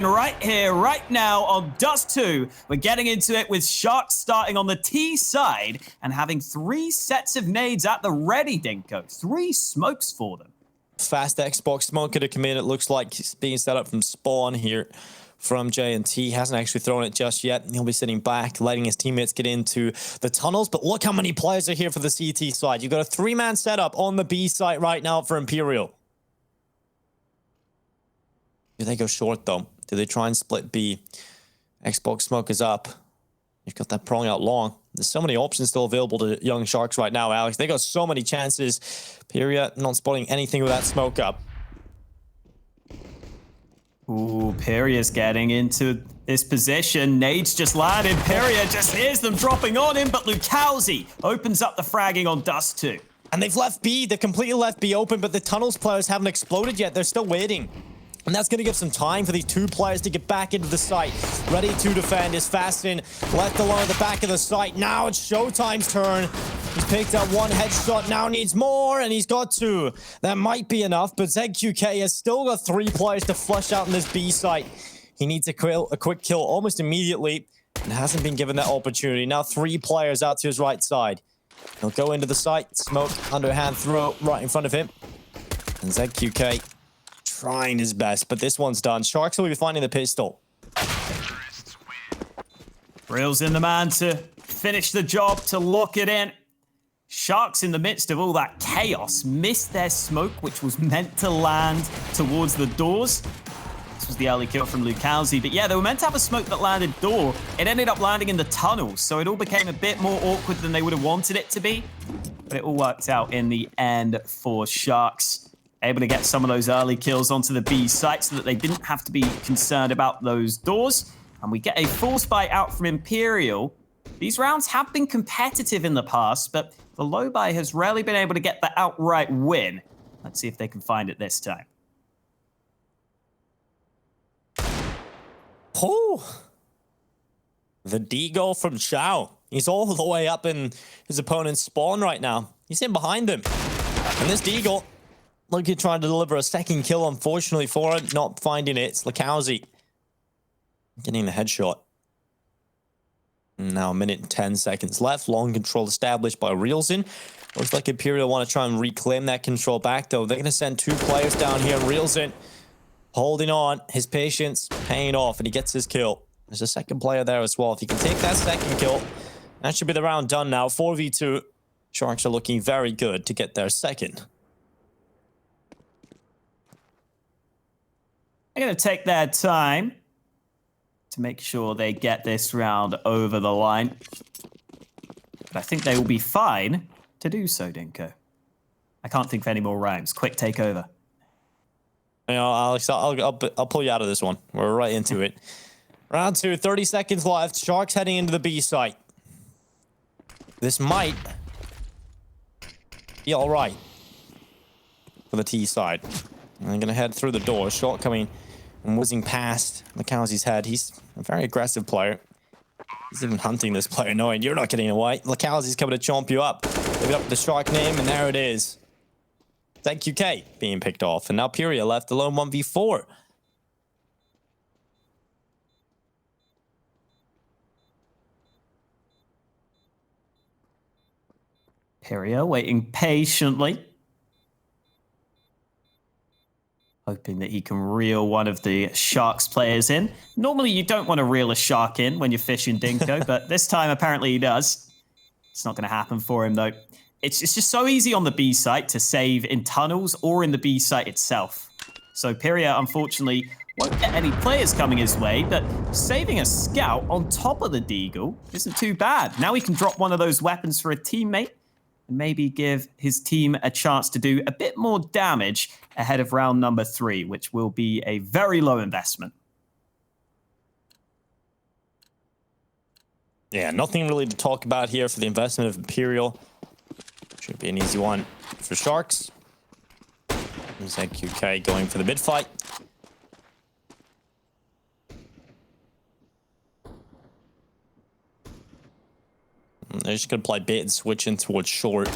Right here, right now on Dust2. We're getting into it with Sharks starting on the T side and having 3 sets of nades at the ready, Dinko. 3 smokes for them. Fast Xbox smoke could have come in. It looks like it's being set up from spawn here from J&T. Hasn't actually thrown it just yet. He'll be sitting back, letting his teammates get into the tunnels. But look how many players are here for the CT side. You've got a 3-man setup on the B site right now for Imperial. Do they go short, though? Do they try and split B? Xbox smoke is up. You've got that prong out long. There's so many options still available to young Sharks right now, Alex. They got so many chances. Imperial not spotting anything with that smoke up. Ooh, Imperial's getting into this position. Nades just landed. Imperial just hears them dropping on him, but Lukowski opens up the fragging on Dust2. And they've left B. They've completely left B open, but the tunnels players haven't exploded yet. They're still waiting. And that's going to give some time for these 2 players to get back into the site. Ready to defend is Fastin. Left alone at the back of the site. Now it's Showtime's turn. He's picked up 1 headshot. Now needs more, and he's got 2. That might be enough, but ZQK has still got 3 players to flush out in this B site. He needs a quick kill almost immediately, and hasn't been given that opportunity. Now 3 players out to his right side. He'll go into the site. Smoke, underhand throw right in front of him. And ZQK trying his best, but this one's done. Sharks will be finding the pistol. Reel's in the man to finish the job, to lock it in. Sharks, in the midst of all that chaos, missed their smoke, which was meant to land towards the doors. This was the early kill from Lukowski, but yeah, they were meant to have a smoke that landed door. It ended up landing in the tunnels, so it all became a bit more awkward than they would have wanted it to be. But it all worked out in the end for Sharks. Able to get some of those early kills onto the B site so that they didn't have to be concerned about those doors. And we get a force buy out from Imperial. These rounds have been competitive in the past, but the low buy has rarely been able to get the outright win. Let's see if they can find it this time. Oh, the D goal from Shao. He's all the way up in his opponent's spawn right now. He's in behind him. And this D goal, look, he's trying to deliver a second kill, unfortunately for it. Not finding it. It's Lukowski getting the headshot. Now a minute and 10 seconds left. Long control established by Reelson. Looks like Imperial want to try and reclaim that control back, though. They're going to send 2 players down here. Reelson holding on. His patience paying off, and he gets his kill. There's a second player there as well. If he can take that second kill, that should be the round done now. 4v2. Sharks are looking very good to get their second. They're going to take their time to make sure they get this round over the line. But I think they will be fine to do so, Dinko. I can't think of any more rhymes. Quick takeover. You know, Alex, I'll pull you out of this one. We're right into it. Round 2, 30 seconds left. Sharks heading into the B site. This might be all right for the T side. I'm going to head through the door. Shot coming and whizzing past Lukowski's head. He's a very aggressive player. He's even hunting this player, knowing you're not getting away. Lukowski's coming to chomp you up. Give it up the Shark name, and there it is. ZQK being picked off. And now Imperial left alone 1v4. Imperial waiting patiently, hoping that he can reel one of the Sharks players in. Normally, you don't want to reel a Shark in when you're fishing, Dinko, but this time, apparently, he does. It's not going to happen for him, though. It's just so easy on the B site to save in tunnels or in the B site itself. So Imperial, unfortunately, won't get any players coming his way, but saving a scout on top of the Deagle isn't too bad. Now he can drop one of those weapons for a teammate and maybe give his team a chance to do a bit more damage ahead of round number 3, which will be a very low investment. Yeah, nothing really to talk about here for the investment of Imperial. Should be an easy one for Sharks. ZQK going for the mid fight. They're just going to play bait and switch in towards short.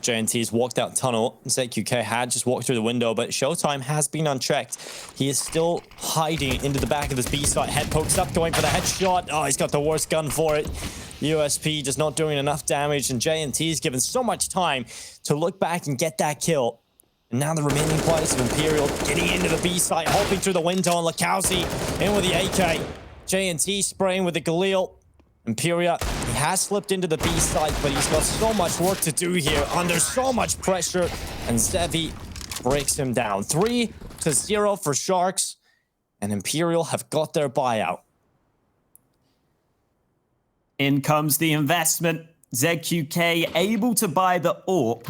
JNT's walked out tunnel. ZQK had just walked through the window, but Showtime has been unchecked. He is still hiding into the back of this B site. Head pokes up, going for the headshot. Oh, he's got the worst gun for it. USP just not doing enough damage, and JNT's given so much time to look back and get that kill. And now the remaining players of Imperial getting into the B site, hopping through the window, and Lakowski in with the AK. JNT spraying with the Galil. Imperial, he has slipped into the B site, but he's got so much work to do here under so much pressure, and Zevi breaks him down. 3-0 for Sharks, and Imperial have got their buyout. In comes the investment. ZQK able to buy the AWP.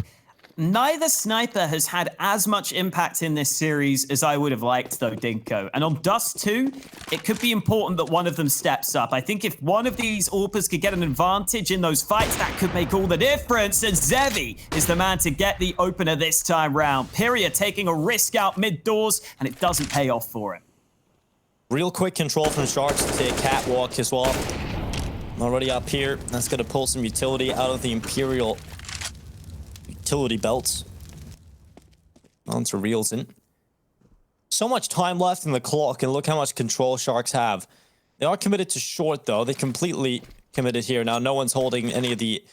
Neither sniper has had as much impact in this series as I would have liked, though, Dinko. And on Dust2, it could be important that one of them steps up. I think if one of these AWPers could get an advantage in those fights, that could make all the difference. And Zevi is the man to get the opener this time round. Imperial taking a risk out mid-doors, and it doesn't pay off for him. Real quick control from Sharks to take catwalk as well. Already up here. That's going to pull some utility out of the Imperial utility belts. Onto reels in. So much time left in the clock, and look how much control Sharks have. They are committed to short, though. They completely committed here. Now, no one's holding any of the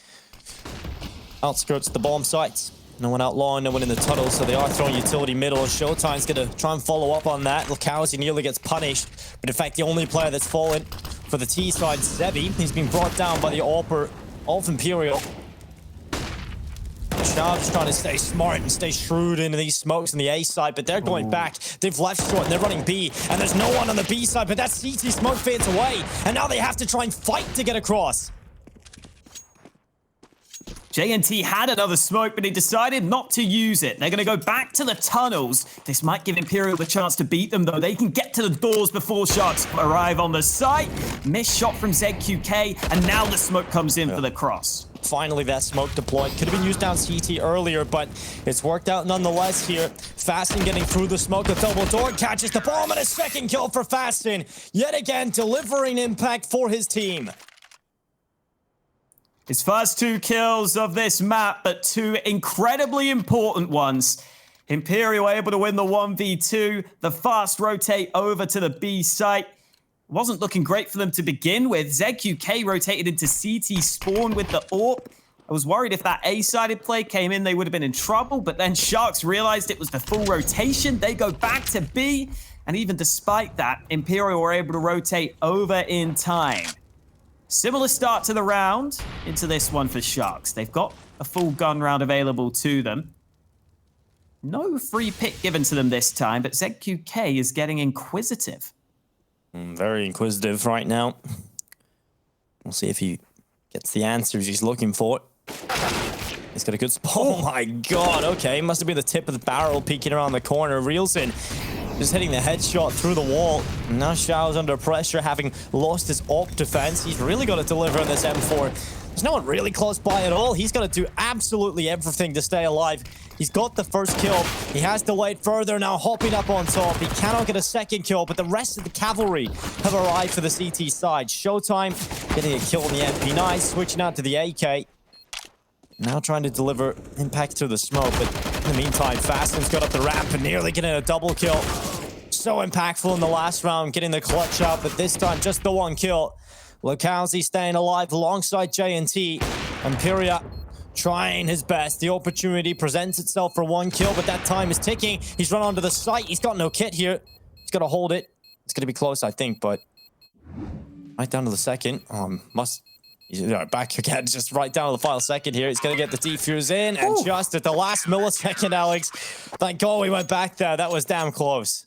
outskirts of the bomb sites. No one out long, no one in the tunnel, so they are throwing utility middle. Showtime's going to try and follow up on that. Lakowski nearly gets punished, but in fact, the only player that's fallen for the T side, Zevi. He's been brought down by the AWPer of Imperial. Sharks trying to stay smart and stay shrewd into these smokes on the A side, but they're going back. They've left short and they're running B, and there's no one on the B side, but that CT smoke fades away, and now they have to try and fight to get across. JNT had another smoke, but he decided not to use it. They're going to go back to the tunnels. This might give Imperial the chance to beat them, though. They can get to the doors before Sharks arrive on the site. Missed shot from ZQK, and now the smoke comes in for the cross. Finally, that smoke deployed. Could have been used down CT earlier, but it's worked out nonetheless here. Fasten getting through the smoke. The double door catches the bomb, and a second kill for Fasten. Yet again, delivering impact for his team. His first 2 kills of this map, but 2 incredibly important ones. Imperial able to win the 1v2. The fast rotate over to the B site. Wasn't looking great for them to begin with. ZQK rotated into CT spawn with the AWP. I was worried if that A-sided play came in, they would have been in trouble, but then Sharks realized it was the full rotation. They go back to B, and even despite that, Imperial were able to rotate over in time. Similar start to the round into this one for Sharks. They've got a full gun round available to them. No free pick given to them this time, but ZQK is getting inquisitive. Very inquisitive right now. We'll see if he gets the answers he's looking for. He's got a good spot. Oh my god, okay. Must have been the tip of the barrel peeking around the corner. Reels in. Just hitting the headshot through the wall. Now Shao's under pressure, having lost his AWP defense. He's really got to deliver on this M4. There's no one really close by at all. He's got to do absolutely everything to stay alive. He's got the first kill. He has delayed further, now hopping up on top. He cannot get a second kill, but the rest of the cavalry have arrived for the CT side. Showtime getting a kill on the MP9, switching out to the AK. Now trying to deliver impact through the smoke, but in the meantime, Fasten's got up the ramp and nearly getting a double kill. So impactful in the last round, getting the clutch out, but this time just the one kill. Lakowski staying alive alongside JNT. Imperial trying his best. The opportunity presents itself for one kill, but that time is ticking. He's run onto the site. He's got no kit here. He's got to hold it. It's going to be close, I think, but right down to the second. He's back again, just right down to the final second here. He's going to get the defuse in, and just at the last millisecond, Alex. Thank God we went back there. That was damn close.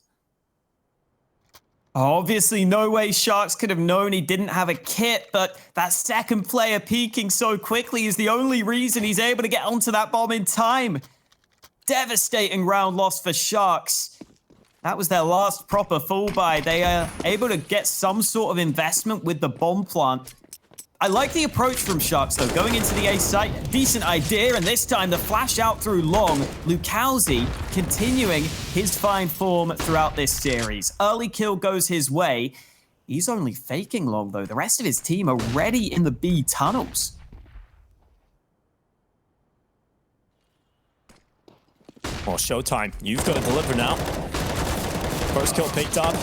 Obviously, no way Sharks could have known he didn't have a kit, but that second player peeking so quickly is the only reason he's able to get onto that bomb in time. Devastating round loss for Sharks. That was their last proper full buy. They are able to get some sort of investment with the bomb plant. I like the approach from Sharks, though. Going into the A site, decent idea, and this time the flash out through long. Lakowski continuing his fine form throughout this series. Early kill goes his way. He's only faking long, though. The rest of his team are ready in the B tunnels. Well, Showtime, you've got to deliver now. First kill picked up.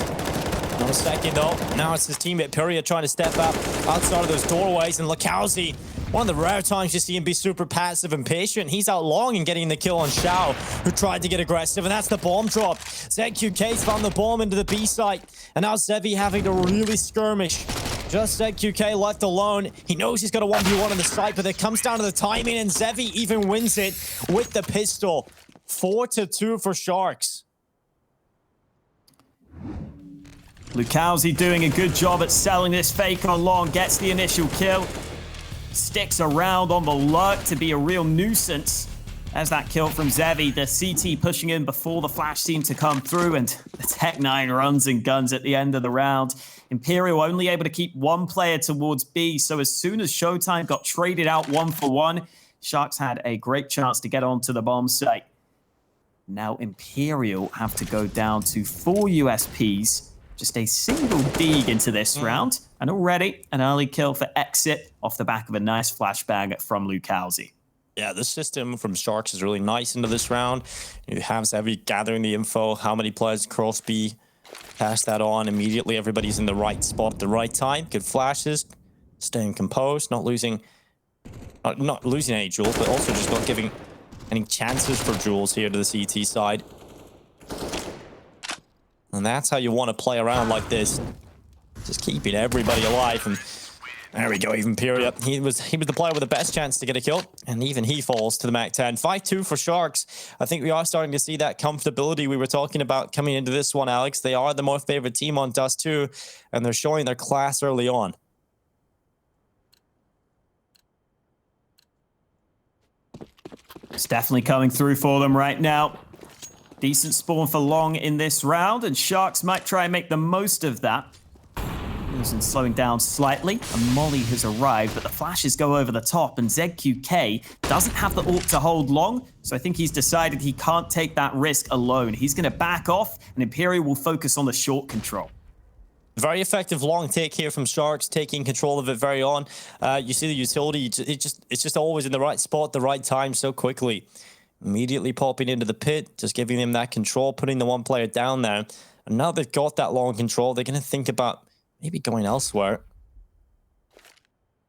No second though. Now it's his teammate Imperial trying to step up outside of those doorways, and Lakowski, one of the rare times you see him be super passive and patient. He's out long and getting the kill on Xiao, who tried to get aggressive, and that's the bomb drop. ZQK's found the bomb into the B site, and now Zevi having to really skirmish. Just ZQK left alone. He knows he's got a 1v1 on the site, but it comes down to the timing, and Zevi even wins it with the pistol. 4-2 for Sharks. Lakowski doing a good job at selling this fake on long, gets the initial kill. Sticks around on the lurk to be a real nuisance. As that kill from Zevi, the CT pushing in before the flash seemed to come through, and the Tech-9 runs and guns at the end of the round. Imperial only able to keep one player towards B, so as soon as Showtime got traded out 1-for-1, Sharks had a great chance to get onto the bomb site. Now Imperial have to go down to 4 USPs, just a single dig into this round, and already an early kill for Exit off the back of a nice flashbang from Lakowski. Yeah, the system from Sharks is really nice into this round. You have Zevi gathering the info, how many players cross B, pass that on immediately. Everybody's in the right spot at the right time. Good flashes, staying composed, not losing any jewels, but also just not giving any chances for jewels here to the CT side. And that's how you want to play around like this. Just keeping everybody alive. And there we go, even Imperial. He was the player with the best chance to get a kill, and even he falls to the MAC-10. 5-2 for Sharks. I think we are starting to see that comfortability we were talking about coming into this one, Alex. They are the more favored team on Dust2, and they're showing their class early on. It's definitely coming through for them right now. Decent spawn for long in this round, and Sharks might try and make the most of that. And slowing down slightly, a molly has arrived, but the flashes go over the top, and ZQK doesn't have the ult to hold long, so I think he's decided he can't take that risk alone. He's going to back off, and Imperial will focus on the short control. Very effective long take here from Sharks, taking control of it very on. You see the utility, it's just always in the right spot, the right time so quickly. Immediately popping into the pit, just giving them that control, putting the one player down there. And now they've got that long control, they're going to think about maybe going elsewhere.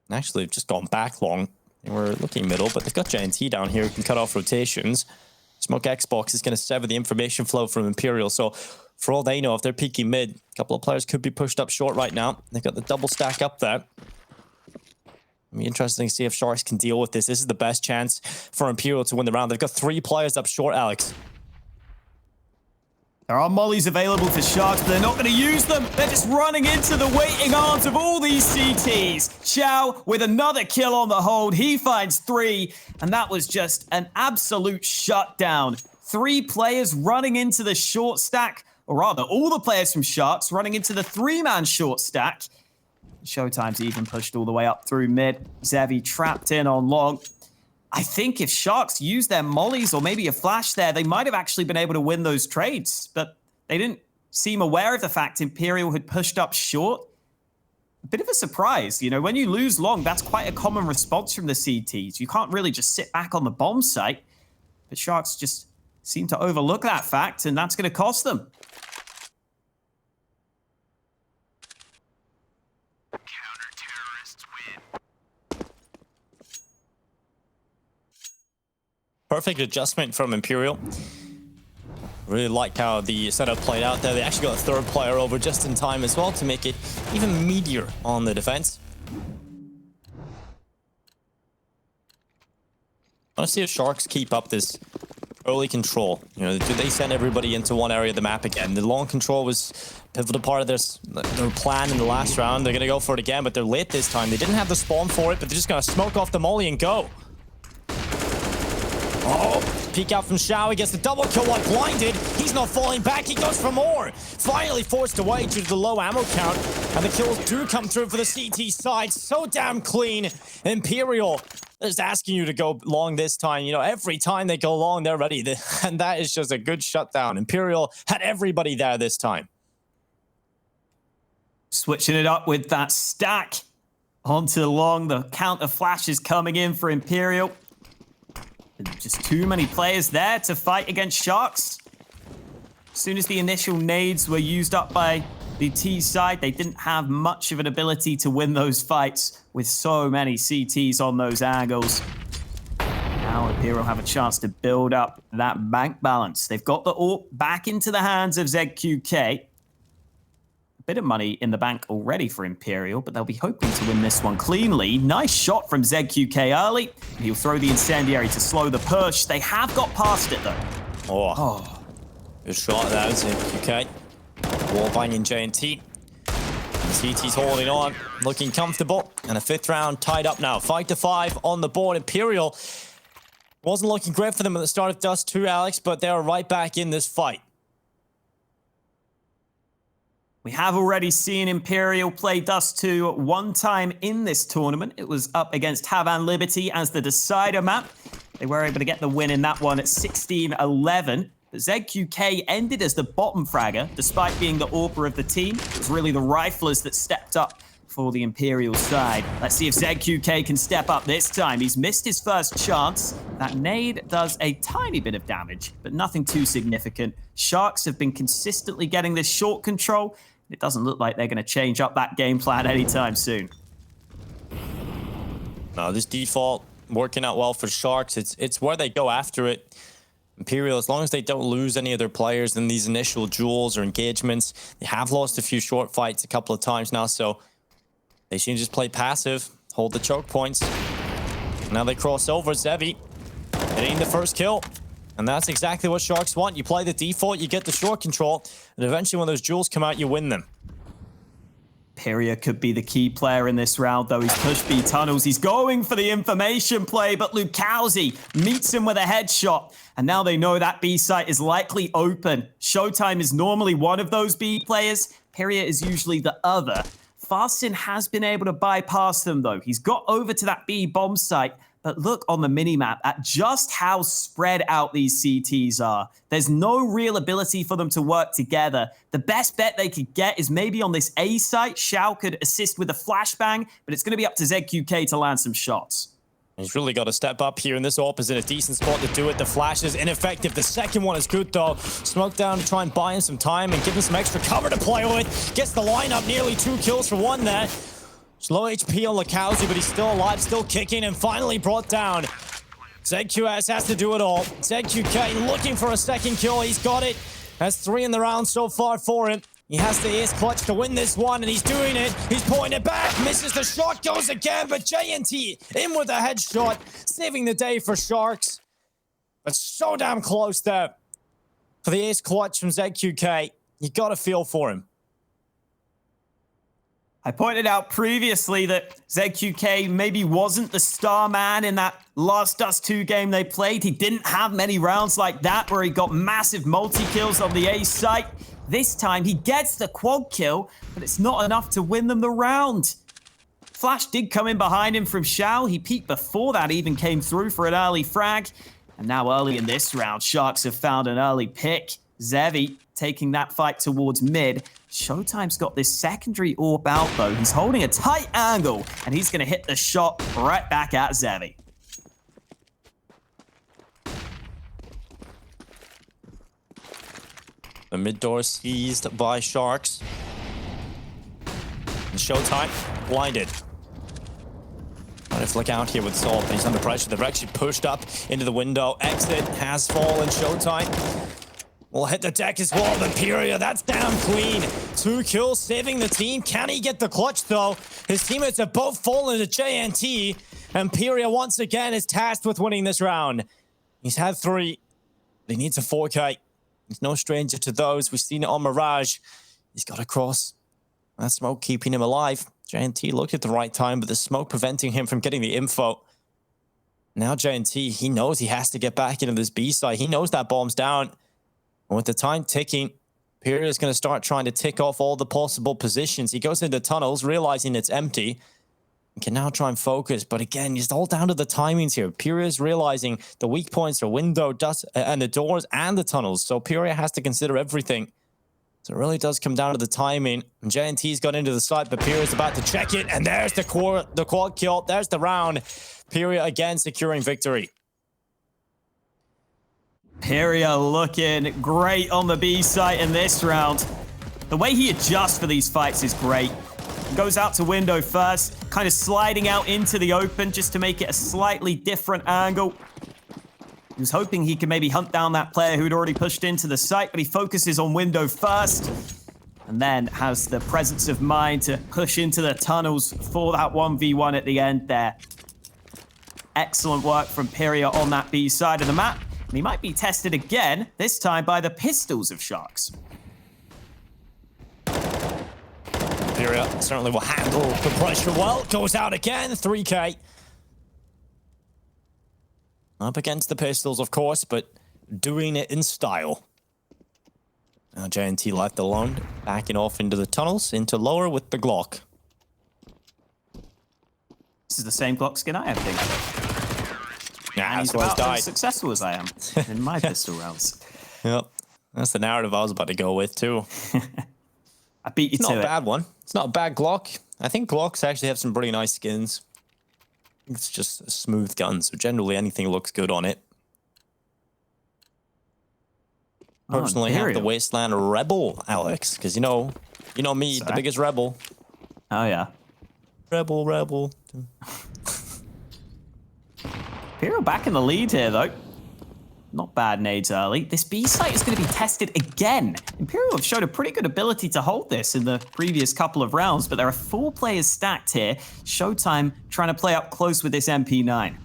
Actually, they've just gone back long. They were looking middle, but they've got JNT down here who can cut off rotations. Smoke Xbox is going to sever the information flow from Imperial. So for all they know, if they're peeking mid, a couple of players could be pushed up short right now. They've got the double stack up there. It'll be interesting to see if Sharks can deal with this. This is the best chance for Imperial to win the round. They've got 3 players up short, Alex. There are mollies available for Sharks, but they're not going to use them. They're just running into the waiting arms of all these CTs. Xiao with another kill on the hold. He finds 3, and that was just an absolute shutdown. 3 players running into the short stack, or rather, all the players from Sharks running into the 3-man short stack. Showtime's even pushed all the way up through mid. Zevi trapped in on long. I think if Sharks used their mollies or maybe a flash there, they might have actually been able to win those trades, but they didn't seem aware of the fact Imperial had pushed up short. A bit of a surprise, you know, when you lose long, that's quite a common response from the CTs. You can't really just sit back on the bomb site, but Sharks just seem to overlook that fact, and that's going to cost them. Perfect adjustment from Imperial. Really like how the setup played out there. They actually got a 3rd player over just in time as well to make it even meatier on the defense. I want to see if Sharks keep up this early control. You know, do they send everybody into one area of the map again? The long control was a pivotal part of their plan in the last round. They're going to go for it again, but they're late this time. They didn't have the spawn for it, but they're just going to smoke off the molly and go. Oh, peek out from Xiao. He gets the double kill while blinded. He's not falling back. He goes for more. Finally forced away due to the low ammo count. And the kills do come through for the CT side. So damn clean. Imperial is asking you to go long this time. You know, every time they go long, they're ready. And that is just a good shutdown. Imperial had everybody there this time. Switching it up with that stack onto long. The count of flashes coming in for Imperial. Just too many players there to fight against Sharks. As soon as the initial nades were used up by the T side, they didn't have much of an ability to win those fights with so many CTs on those angles. Now Imperial have a chance to build up that bank balance. They've got the AWP back into the hands of ZQK. A bit of money in the bank already for Imperial, but they'll be hoping to win this one cleanly. Nice shot from ZQK early. He'll throw the incendiary to slow the push. They have got past it though. Oh. Good shot there, ZQK. Wall banging JNT. CT's holding on, looking comfortable. And a 5th round tied up now. 5-5 on the board. Imperial wasn't looking great for them at the start of Dust2, Alex, but they're right back in this fight. We have already seen Imperial play Dust2 one time in this tournament. It was up against Havan Liberty as the decider map. They were able to get the win in that one at 16-11. But ZQK ended as the bottom fragger, despite being the AWPer of the team. It was really the riflers that stepped up for the Imperial side. Let's see if ZQK can step up this time. He's missed his first chance. That nade does a tiny bit of damage, but nothing too significant. Sharks have been consistently getting this short control. It doesn't look like they're going to change up that game plan anytime soon. No, this default working out well for Sharks. It's where they go after it. Imperial, as long as they don't lose any of their players in these initial duels or engagements, they have lost a few short fights a couple of times now, so they should just play passive, hold the choke points. Now they cross over. Zevi getting the first kill. And that's exactly what Sharks want. You play the default, you get the short control, and eventually when those duels come out, you win them. Imperial could be the key player in this round, though. He's pushed B tunnels. He's going for the information play, but Lukowski meets him with a headshot. And now they know that B site is likely open. Showtime is normally one of those B players. Imperial is usually the other. Farsin has been able to bypass them, though. He's got over to that B bomb site. But look on the minimap at just how spread out these CTs are. There's no real ability for them to work together. The best bet they could get is maybe on this A site. Xiao could assist with a flashbang, but it's going to be up to ZQK to land some shots. He's really got to step up here, and this AWP is in a decent spot to do it. The flash is ineffective. The second one is good, though. Smoke down to try and buy him some time and give him some extra cover to play with. Gets the lineup, nearly 2 kills for 1 there. Slow HP on Lukowski, but he's still alive, still kicking, and finally brought down. ZQS has to do it all. ZQK looking for a second kill. He's got it. That's 3 in the round so far for him. He has the ace clutch to win this one, and he's doing it. He's pulling it back. Misses the shot, goes again, but JNT in with a headshot, saving the day for Sharks. But so damn close there. For the ace clutch from ZQK, you got to feel for him. I pointed out previously that ZQK maybe wasn't the star man in that last Dust2 game they played. He didn't have many rounds like that where he got massive multi-kills on the A site. This time he gets the quad kill, but it's not enough to win them the round. Flash did come in behind him from Xiao. He peeked before that even came through for an early frag. And now early in this round, Sharks have found an early pick. Zevi taking that fight towards mid. Showtime's got this secondary AWP out, though. He's holding a tight angle, and he's going to hit the shot right back at Zevi. The mid door seized by Sharks. And Showtime blinded. Trying to flick out here with Sol, but he's under pressure. They've actually pushed up into the window. Exit has fallen. Showtime will hit the deck as well. Imperial, that's down clean. 2 kills, saving the team. Can he get the clutch, though? His teammates have both fallen to JNT. Imperial, once again, is tasked with winning this round. He's had 3. He needs a 4K. He's no stranger to those. We've seen it on Mirage. He's got to cross. That smoke keeping him alive. JNT looked at the right time, but the smoke preventing him from getting the info. Now JNT, he knows he has to get back into this B side. He knows that bomb's down. And with the time ticking, Imperial is going to start trying to tick off all the possible positions. He goes into tunnels, realizing it's empty. He can now try and focus, but again, it's all down to the timings here. Imperial is realizing the weak points are window, dust, and the doors and the tunnels. So Imperial has to consider everything. So it really does come down to the timing. And JNT's got into the site, but Imperial is about to check it. And there's the quad kill. There's the round. Imperial again securing victory. Imperial looking great on the B site in this round. The way he adjusts for these fights is great. He goes out to window first, kind of sliding out into the open just to make it a slightly different angle. He was hoping he could maybe hunt down that player who'd already pushed into the site, but he focuses on window first and then has the presence of mind to push into the tunnels for that 1v1 at the end there. Excellent work from Imperial on that B side of the map. And he might be tested again, this time by the pistols of Sharks. Imperial certainly will handle the pressure well. Goes out again, 3K. Up against the pistols, of course, but doing it in style. Now JNT left alone, backing off into the tunnels, into lower with the Glock. This is the same Glock skin I have, think. Yeah, And that's he's why about died. as successful as I am in my pistol rounds. Yep. That's the narrative I was about to go with, too. I beat you It's to not a it. bad one. It's not a bad Glock. I think Glocks actually have some pretty nice skins. It's just a smooth gun, so generally anything looks good on it. Personally, have the Imperial. Wasteland Rebel, Alex, because you know me, the Sorry? biggest rebel. Oh, yeah. Rebel. Imperial back in the lead here, though. Not bad nades early. This B site is going to be tested again. Imperial have showed a pretty good ability to hold this in the previous couple of rounds, but there are 4 players stacked here. Showtime trying to play up close with this MP9.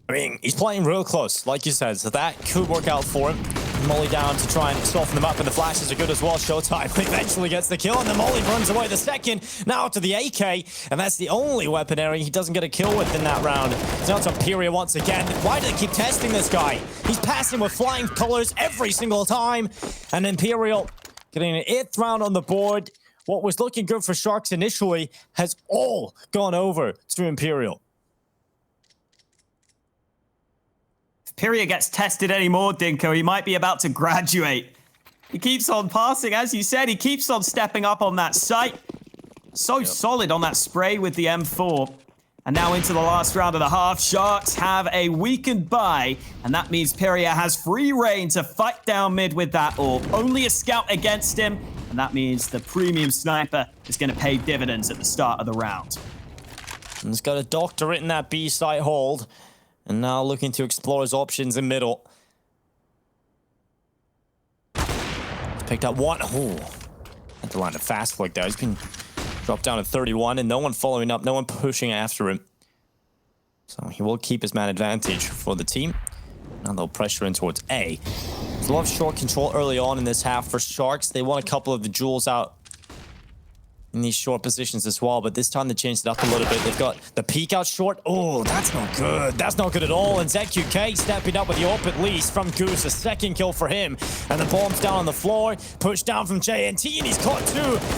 I mean, he's playing real close, like you said, so that could work out for him. Molly down to try and soften them up, and the flashes are good as well. Showtime eventually gets the kill, and the Molly runs away the second. Now to the AK, and that's the only weapon area he doesn't get a kill with in that round. It's now to Imperial once again. Why do they keep testing this guy? He's passing with flying colors every single time, and Imperial getting an 8th round on the board. What was looking good for Sharks initially has all gone over to Imperial. Imperial gets tested anymore, Dinko. He might be about to graduate. He keeps on passing, as you said. He keeps on stepping up on that site. So solid on that spray with the M4. And now into the last round of the half. Sharks have a weakened buy, and that means Imperial has free reign to fight down mid with that AWP. Only a scout against him, and that means the premium sniper is going to pay dividends at the start of the round. And he's got a doctorate in that B site hold. And now looking to explore his options in middle. He's picked up one. Oh, had to land a fast flick there. He's been dropped down to 31, and no one following up, no one pushing after him. So he will keep his man advantage for the team. Now they'll pressure in towards A. There's a lot of short control early on in this half for Sharks. They want a couple of the jewels out in these short positions as well, but this time they changed it up a little bit. They've got the peek out short. Oh, that's not good. That's not good at all. And ZQK stepping up with the AWP at least from Goose. A second kill for him. And the bomb's down on the floor. Pushed down from JNT, and he's caught 2.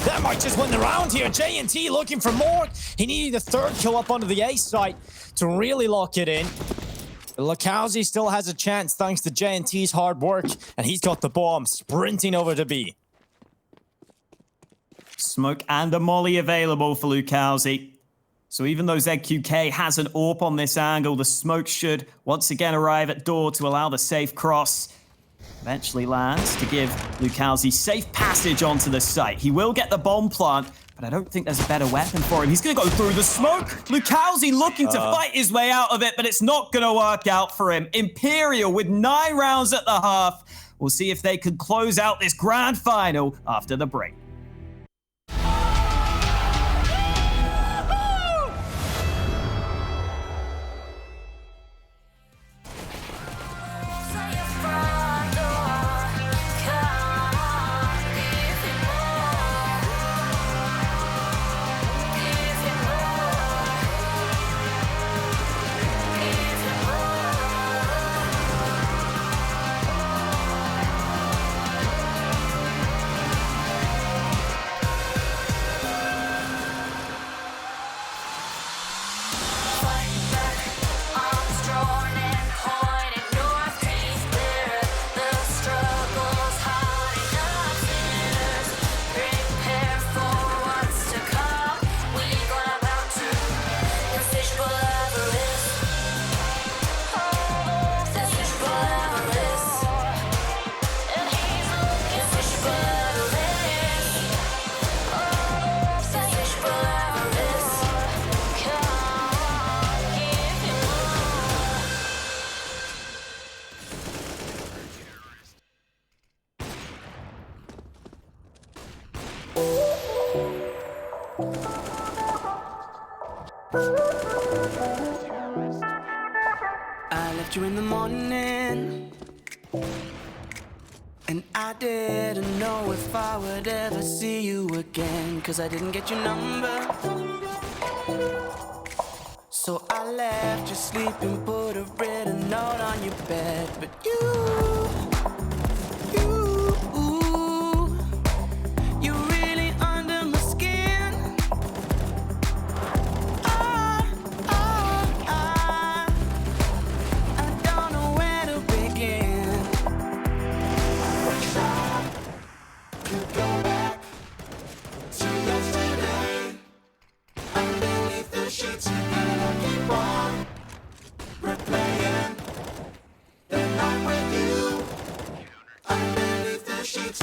That might just win the round here. JNT looking for more. He needed a 3rd kill up onto the A site to really lock it in. Lakowski still has a chance thanks to JNT's hard work, and he's got the bomb sprinting over to B. Smoke and a molly available for Lukowski. So even though ZQK has an AWP on this angle, the smoke should once again arrive at door to allow the safe cross. Eventually lands to give Lukowski safe passage onto the site. He will get the bomb plant, but I don't think there's a better weapon for him. He's going to go through the smoke. Lukowski looking to fight his way out of it, but it's not going to work out for him. Imperial with 9 rounds at the half. We'll see if they can close out this grand final after the break. I left you in the morning, and I didn't know if I would ever see you again, 'cause I didn't get your number. So I left you sleeping, put a written note on your bed. But you really under my skin. I don't know where to begin. Could go back to yesterday, underneath the sheets, and keep on replaying the night with you, underneath the sheets.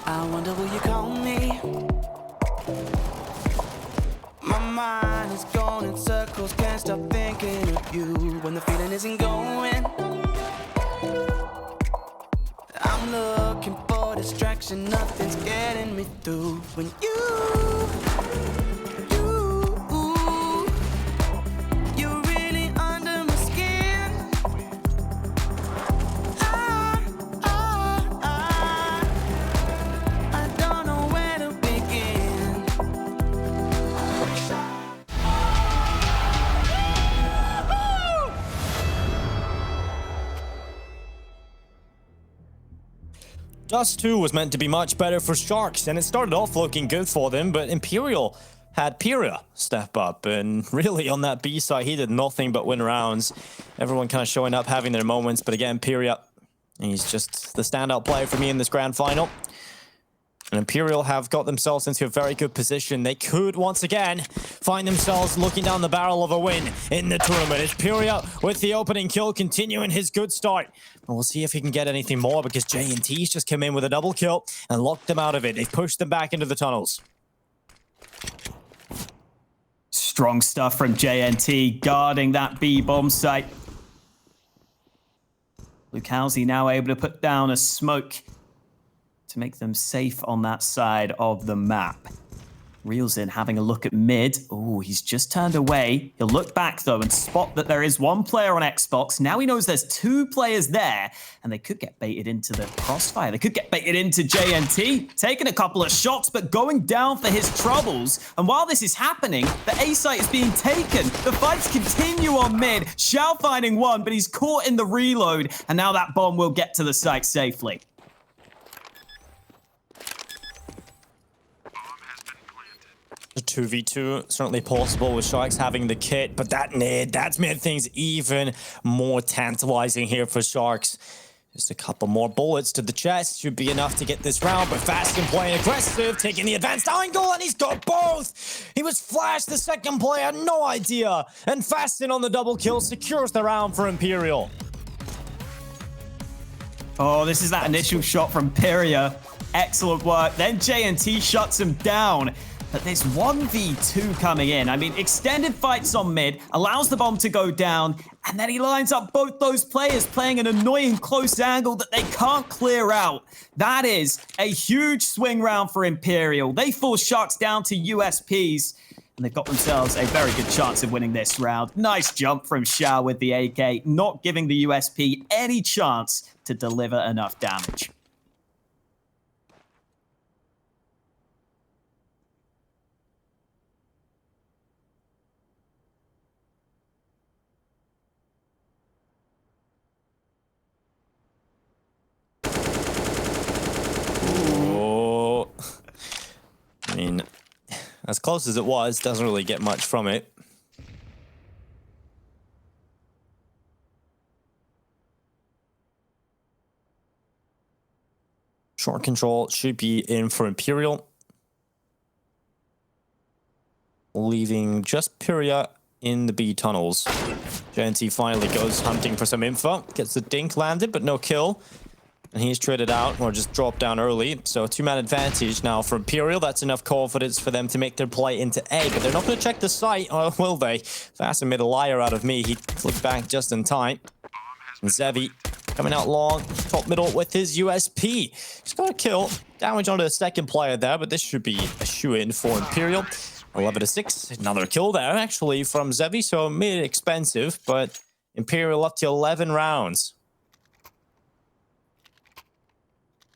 I wonder will you call me? My mind is going in circles, can't stop thinking of you when the feeling isn't going. I'm looking for distraction, nothing's getting me through when you're really under my skin. I don't know where to begin. Dust2 was meant to be much better for Sharks, and it started off looking good for them, but Imperial had Pyria step up, and really on that B side, he did nothing but win rounds. Everyone kind of showing up, having their moments, but again, Pyria, he's just the standout player for me in this grand final. And Imperial have got themselves into a very good position. They could, once again, find themselves looking down the barrel of a win in the tournament. It's Pyria with the opening kill, continuing his good start. And we'll see if he can get anything more, because J&T's just come in with a double kill and locked them out of it. They've pushed them back into the tunnels. Strong stuff from JNT, guarding that B bomb site. Lukowski now able to put down a smoke to make them safe on that side of the map. Reels in, having a look at mid. Oh, he's just turned away. He'll look back, though, and spot that there is one player on Xbox. Now he knows there's two players there, and they could get baited into the crossfire. They could get baited into JNT, taking a couple of shots, but going down for his troubles. And while this is happening, the A site is being taken. The fights continue on mid. Xiao finding one, but he's caught in the reload, and now that bomb will get to the site safely. The 2v2 certainly possible with Sharks having the kit, but that nade, that's made things even more tantalizing here for Sharks. Just a couple more bullets to the chest should be enough to get this round, but Fastin playing aggressive, taking the advanced angle, and he's got both! He was flashed, the second player had no idea, and Fastin on the double kill secures the round for Imperial. Oh, this is that initial shot from Pyria. Excellent work. Then JNT shuts him down. But there's 1v2 coming in. I mean, extended fights on mid, allows the bomb to go down, and then he lines up both those players playing an annoying close angle that they can't clear out. That is a huge swing round for Imperial. They force Sharks down to USPs, and they've got themselves a very good chance of winning this round. Nice jump from Xiao with the AK, not giving the USP any chance to deliver enough damage. I mean, as close as it was, doesn't really get much from it. Short control should be in for Imperial. Leaving just Pyria in the B tunnels. JNT finally goes hunting for some info. Gets the dink landed, but no kill. And he's traded out or just dropped down early. So 2-man advantage now for Imperial. That's enough confidence for them to make their play into A. But they're not going to check the site, or will they? Fasten made a liar out of me. He flicked back just in time. And Zevi coming out long, top middle with his USP. He's got a kill. Damage onto the second player there, but this should be a shoe-in for Imperial. 11-6. Another kill there, actually, from Zevi. So made it expensive, but Imperial up to 11 rounds.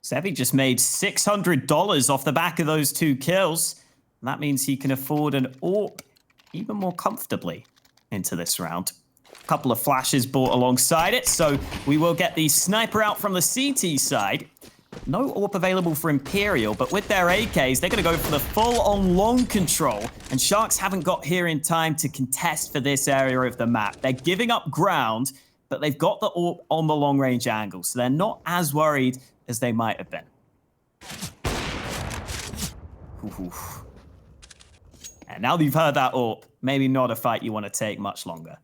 Zevi just made $600 off the back of those 2 kills. And that means he can afford an AWP even more comfortably into this round. A couple of flashes brought alongside it, so we will get the sniper out from the CT side. No AWP available for Imperial, but with their AKs, they're going to go for the full-on long control. And Sharks haven't got here in time to contest for this area of the map. They're giving up ground, but they've got the AWP on the long-range angle, so they're not as worried as they might have been. Ooh. And now that you've heard that AWP, maybe not a fight you want to take much longer.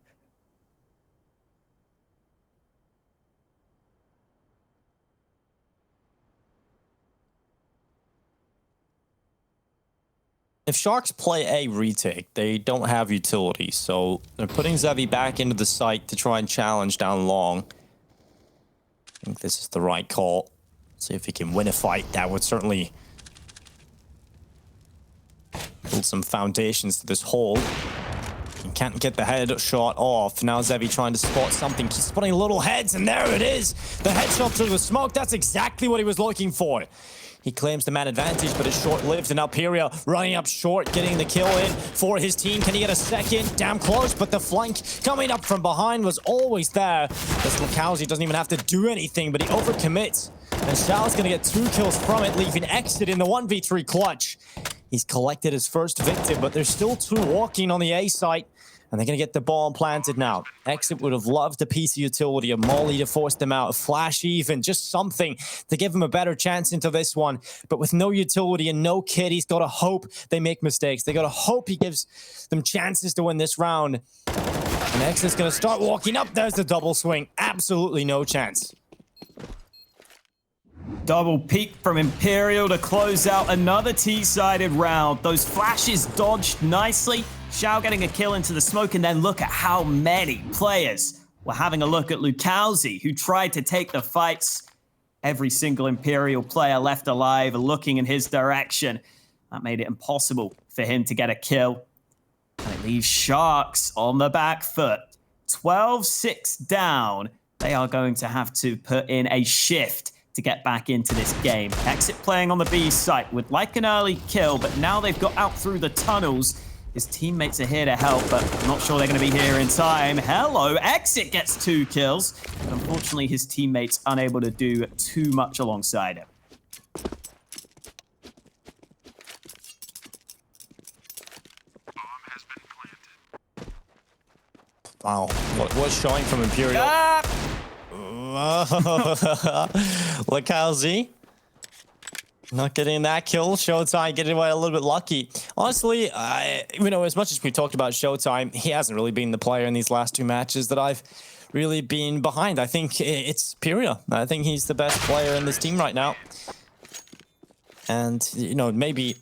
If Sharks play a retake, they don't have utility, so they're putting Zevi back into the site to try and challenge down long. I think this is the right call. See if he can win a fight. That would certainly build some foundations to this hold. He can't get the head shot off. Now Zevi trying to spot something. He's spotting little heads, and there it is. The headshot through the smoke. That's exactly what he was looking for. He claims the man advantage, but it's short-lived. And now Imperial running up short, getting the kill in for his team. Can he get a second? Damn close, but the flank coming up from behind was always there. This Lukowski doesn't even have to do anything, but he overcommits. And Shao's going to get 2 kills from it, leaving Exit in the 1v3 clutch. He's collected his first victim, but there's still 2 walking on the A site. And they're going to get the bomb planted now. Exit would have loved a piece of utility, a molly to force them out, a flash even, just something to give him a better chance into this one. But with no utility and no kit, he's got to hope they make mistakes. They got to hope he gives them chances to win this round. And Exit's going to start walking up. There's the double swing. Absolutely no chance. Double peak from Imperial to close out another T-sided round. Those flashes dodged nicely. Xiao getting a kill into the smoke, and then look at how many players were having a look at Lukowski, who tried to take the fights. Every single Imperial player left alive looking in his direction. That made it impossible for him to get a kill. And it leaves Sharks on the back foot. 12-6 down. They are going to have to put in a shift to get back into this game. Exit playing on the B site would like an early kill, but now they've got out through the tunnels. His teammates are here to help, but I'm not sure they're going to be here in time. Hello, Exit gets 2 kills. But unfortunately, his teammates unable to do too much alongside him. Wow, what's showing from Imperial? Ah! Lukowski not getting that kill. Showtime getting away a little bit lucky. Honestly, as much as we talked about Showtime, he hasn't really been the player in these last 2 matches that I've really been behind. I think it's Imperial. I think he's the best player in this team right now. And, maybe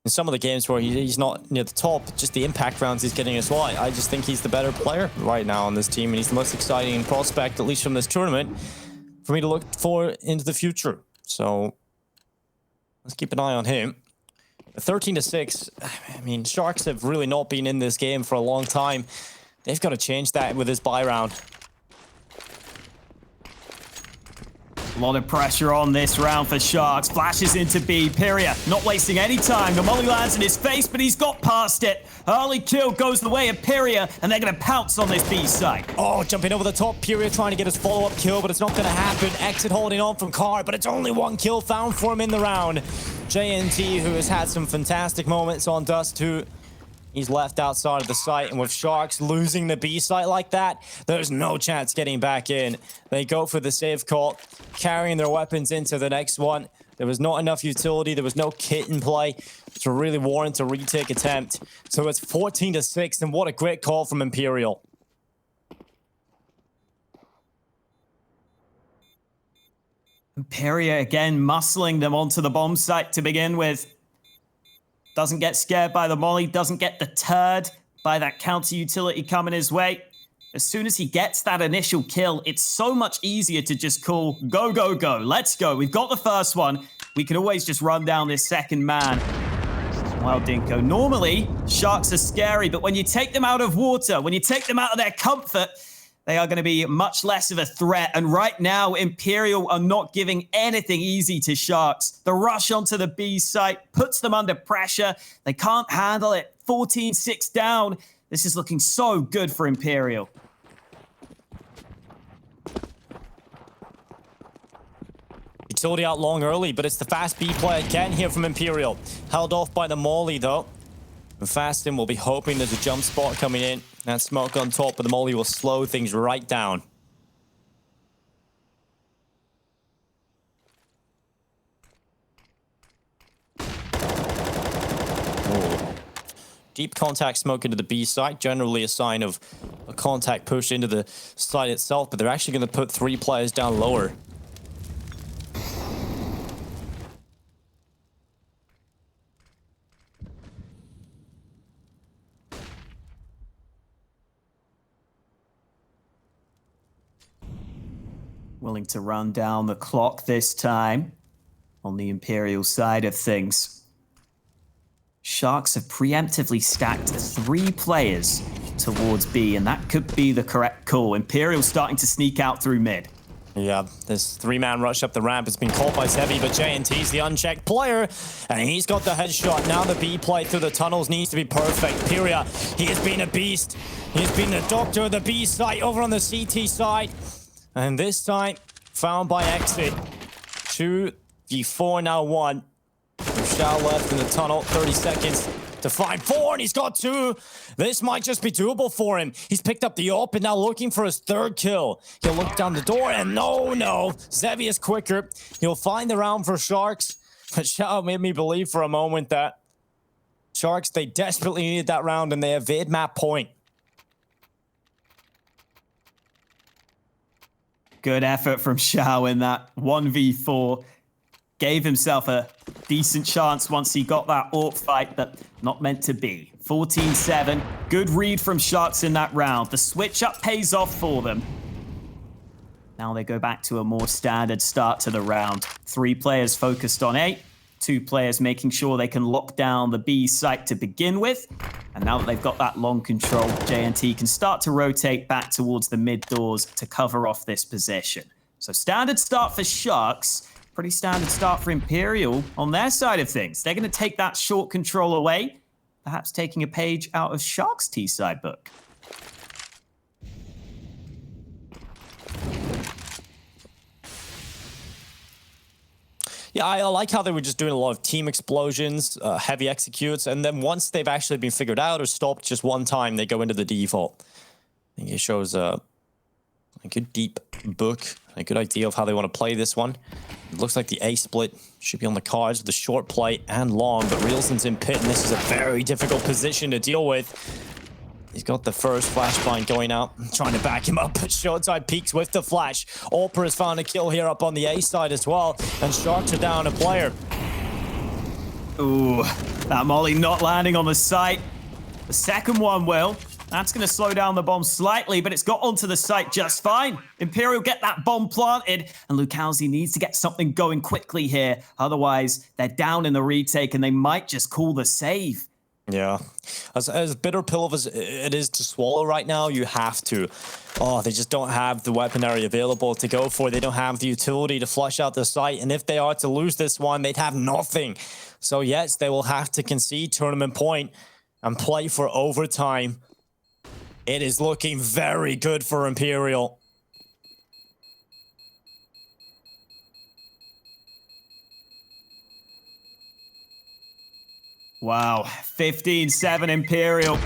in some of the games where he's not near the top, just the impact rounds he's getting as well. I just think he's the better player right now on this team, and he's the most exciting prospect, at least from this tournament, for me to look for into the future. So let's keep an eye on him. 13-6. I mean, Sharks have really not been in this game for a long time. They've got to change that with this buy round. A lot of pressure on this round for Sharks. Flashes into B. Piria not wasting any time. The molly lands in his face, but he's got past it. Early kill goes the way of Piria, and they're going to pounce on this B site. Oh, jumping over the top. Piria trying to get his follow-up kill, but it's not going to happen. Exit holding on from Car, but it's only 1 kill found for him in the round. JNT, who has had some fantastic moments on Dust2, he's left outside of the site, and with Sharks losing the B site like that, there's no chance getting back in. They go for the save call, carrying their weapons into the next one. There was not enough utility. There was no kit in play to really warrant a retake attempt. So it's 14-6, and what a great call from Imperial. Imperial again muscling them onto the bomb site to begin with. Doesn't get scared by the molly, doesn't get deterred by that counter utility coming his way. As soon as he gets that initial kill, it's so much easier to just call, go, go, go, let's go. We've got the first one. We can always just run down this second man. Well, Dinko, normally sharks are scary, but when you take them out of water, when you take them out of their comfort, they are going to be much less of a threat. And right now, Imperial are not giving anything easy to Sharks. The rush onto the B site puts them under pressure. They can't handle it. 14-6 down. This is looking so good for Imperial. Utility out long early, but it's the fast B play again here from Imperial. Held off by the molly, though. And Fastin will be hoping there's a jump spot coming in. That smoke on top, but the molly will slow things right down. Ooh. Deep contact smoke into the B site, generally a sign of a contact push into the site itself, but they're actually going to put 3 players down lower. Willing to run down the clock this time on the Imperial side of things. Sharks have preemptively stacked 3 players towards B, and that could be the correct call. Imperial starting to sneak out through mid. Yeah, this 3-man rush up the ramp has been caught by Zevi, but JNT's the unchecked player, and he's got the headshot. Now the B play through the tunnels needs to be perfect. Pyria, he has been a beast. He's been the doctor of the B site over on the CT side. And this time, found by exit. 2v4 now 1. Rochelle left in the tunnel, 30 seconds to find 4, and he's got 2. This might just be doable for him. He's picked up the AWP and now looking for his 3rd kill. He'll look down the door, and no. Zevi is quicker. He'll find the round for Sharks. But Shao made me believe for a moment that Sharks, they desperately needed that round, and they evade map point. Good effort from Shao in that 1v4. Gave himself a decent chance once he got that AWP fight, but not meant to be. 14-7. Good read from Sharks in that round. The switch up pays off for them. Now they go back to a more standard start to the round. 3 players focused on A. 2 players making sure they can lock down the B site to begin with. And now that they've got that long control, JNT can start to rotate back towards the mid doors to cover off this position. So standard start for Sharks. Pretty standard start for Imperial on their side of things. They're going to take that short control away, perhaps taking a page out of Sharks' T-side book. Yeah, I like how they were just doing a lot of team explosions, heavy executes, and then once they've actually been figured out or stopped just one time, they go into the default. I think it shows a good deep book, a good idea of how they want to play this one. It looks like the A split should be on the cards with the short play and long, but Reelson's in pit, and this is a very difficult position to deal with. He's got the first flashbang going out, trying to back him up, but Shortside peeks with the flash. Alper has found a kill here up on the A side as well, and Sharks are down a player. Ooh, that molly not landing on the site. The second one will. That's going to slow down the bomb slightly, but it's got onto the site just fine. Imperial get that bomb planted, and Lukowski needs to get something going quickly here. Otherwise, they're down in the retake, and they might just call the save. Yeah, as bitter pill as it is to swallow right now, you have to. Oh, they just don't have the weaponry available to go for. They don't have the utility to flush out the site, and if they are to lose this one, they'd have nothing. So yes, they will have to concede tournament point and play for overtime. It is looking very good for Imperial. Wow, 15-7 Imperial.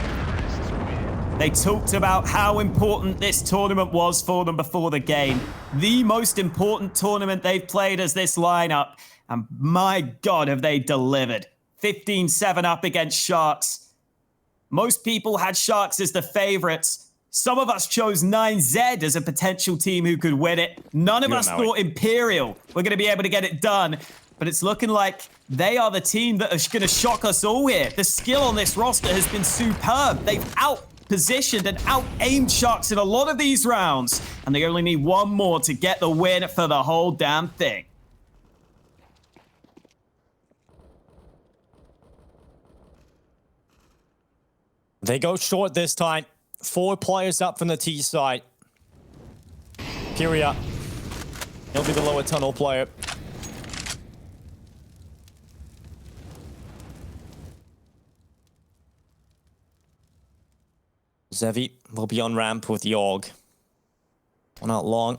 They talked about how important this tournament was for them before the game. The most important tournament they've played as this lineup. And my God, have they delivered. 15-7 up against Sharks. Most people had Sharks as the favorites. Some of us chose 9Z as a potential team who could win it. None of us thought Imperial were going to be able to get it done. But it's looking like they are the team that are going to shock us all here. The skill on this roster has been superb. They've out-positioned and out-aimed Sharks in a lot of these rounds. And they only need one more to get the win for the whole damn thing. They go short this time. 4 players up from the T side. Imperial. He'll be the lower tunnel player. Zevi will be on ramp with Yorg. Well, not long.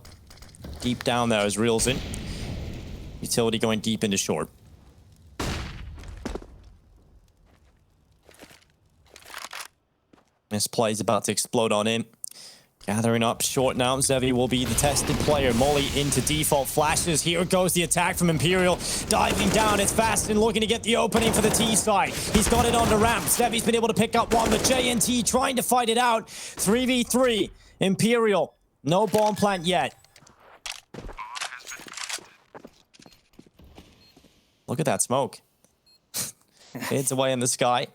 Deep down there is Reels in. Utility going deep into short. This play is about to explode on him. Gathering up short now. Zevi will be the tested player. Molly into default flashes. Here goes the attack from Imperial. Diving down. It's Fastin looking to get the opening for the T side. He's got it on the ramp. Zevi's been able to pick up one. The JNT trying to fight it out. 3v3. Imperial. No bomb plant yet. Look at that smoke. It's away in the sky.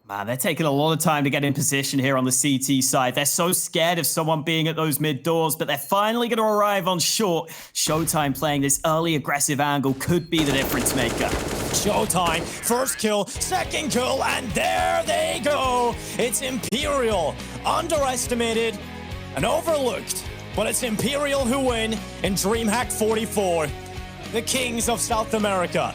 Man, they're taking a lot of time to get in position here on the CT side. They're so scared of someone being at those mid doors, but they're finally going to arrive on short. Showtime playing this early aggressive angle could be the difference maker. Showtime, first kill, second kill, and there they go. It's Imperial, underestimated and overlooked, but it's Imperial who win in DreamHack 44, the kings of South America.